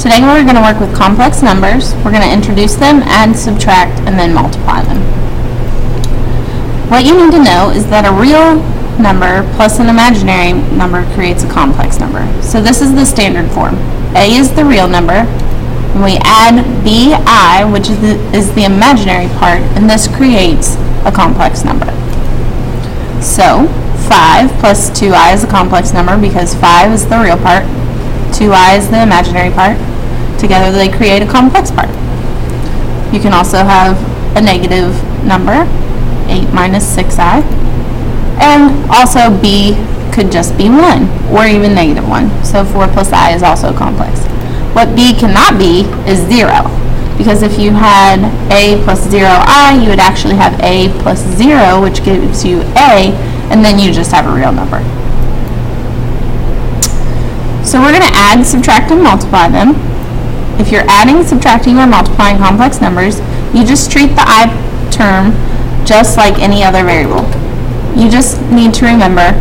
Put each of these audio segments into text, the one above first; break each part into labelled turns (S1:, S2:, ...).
S1: Today we're going to work with complex numbers. We're going to introduce them, add, subtract, and then multiply them. What you need to know is that a real number plus an imaginary number creates a complex number. So this is the standard form. A is the real number, and we add bi, which is the imaginary part, and this creates a complex number. So 5 plus 2i is a complex number because 5 is the real part, 2i is the imaginary part. Together they create a complex part. You can also have a negative number, 8 minus 6i, and also b could just be 1 or even negative 1. So 4 plus I is also complex. What b cannot be is 0, because if you had a plus 0i, you would actually have a plus 0, which gives you a, and then you just have a real number. So we're going to add, subtract, and multiply them. If you're adding, subtracting, or multiplying complex numbers, you just treat the I term just like any other variable. You just need to remember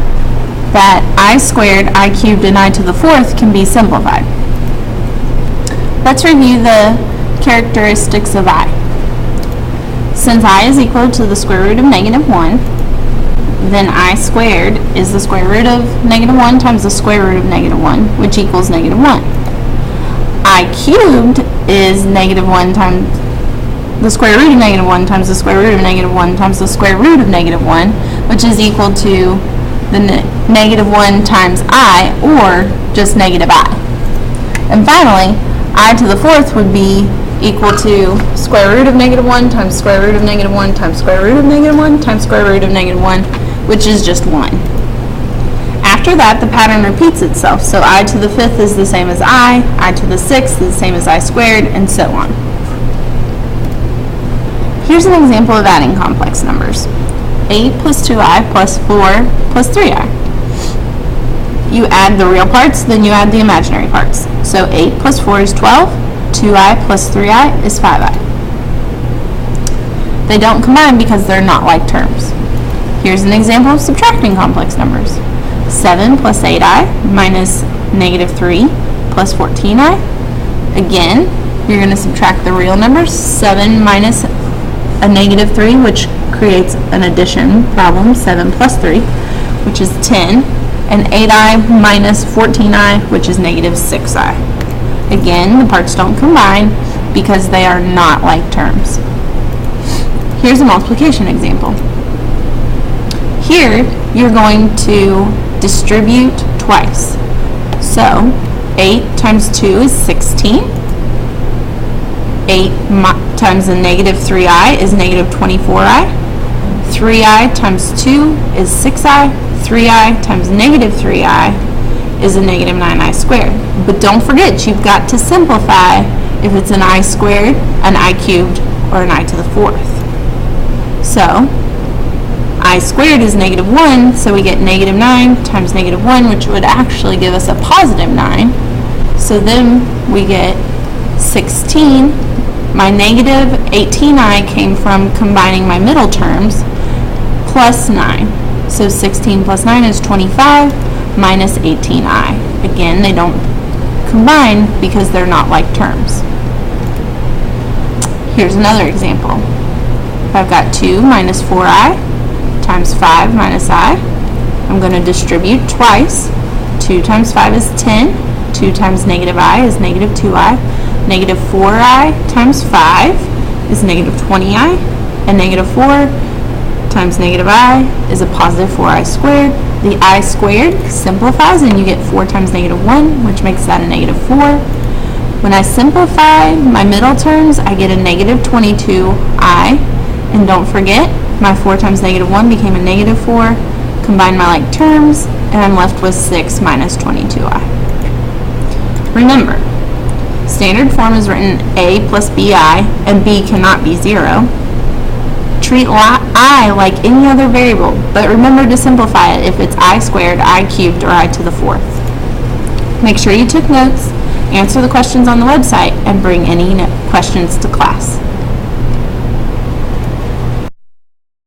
S1: that I squared, I cubed, and I to the fourth can be simplified. Let's review the characteristics of I. Since I is equal to the square root of negative 1, then I squared is the square root of negative 1 times the square root of negative 1, which equals negative 1. I cubed is negative 1 times the square root of negative 1 times the square root of negative 1 times the square root of negative 1, which is equal to the negative 1 times I, or just negative I. And finally, I to the fourth would be equal to square root of negative 1 times square root of negative 1 times square root of negative 1 times square root of negative 1, which is just 1. After that, the pattern repeats itself. So I to the fifth is the same as I to the sixth is the same as I squared, and so on. Here's an example of adding complex numbers. 8 plus 2i plus 4 plus 3i. You add the real parts, then you add the imaginary parts. So 8 plus 4 is 12, 2i plus 3i is 5i. They don't combine because they're not like terms. Here's an example of subtracting complex numbers. 7 plus 8i minus negative 3 plus 14i. Again, you're going to subtract the real numbers, 7 minus a negative 3, which creates an addition problem, 7 plus 3, which is 10, and 8i minus 14i, which is negative 6i. Again, the parts don't combine because they are not like terms. Here's a multiplication example. Here, you're going to distribute twice. So 8 times 2 is 16. 8 times the negative 3i is negative 24i. 3i times 2 is 6i. 3i times negative 3i is a negative 9i squared. But don't forget, you've got to simplify if it's an I squared, an I cubed, or an I to the fourth. So I squared is negative 1, so we get negative 9 times negative 1, which would actually give us a positive 9. So then we get 16. My negative 18i came from combining my middle terms, plus 9. So 16 plus 9 is 25, minus 18i. Again, they don't combine because they're not like terms. Here's another example. I've got 2 minus 4i times 5 minus I. I'm going to distribute twice. 2 times 5 is 10. 2 times negative I is negative 2i. Negative 4i times 5 is negative 20i. And negative 4 times negative I is a positive 4i squared. The I squared simplifies and you get 4 times negative 1, which makes that a negative 4. When I simplify my middle terms, I get a negative 22i. And don't forget, my 4 times negative 1 became a negative 4. Combine my like terms, and I'm left with 6 minus 22i. Remember, standard form is written a plus bi, and b cannot be 0. Treat I like any other variable, but remember to simplify it if it's I squared, I cubed, or I to the fourth. Make sure you took notes, answer the questions on the website, and bring any questions to class.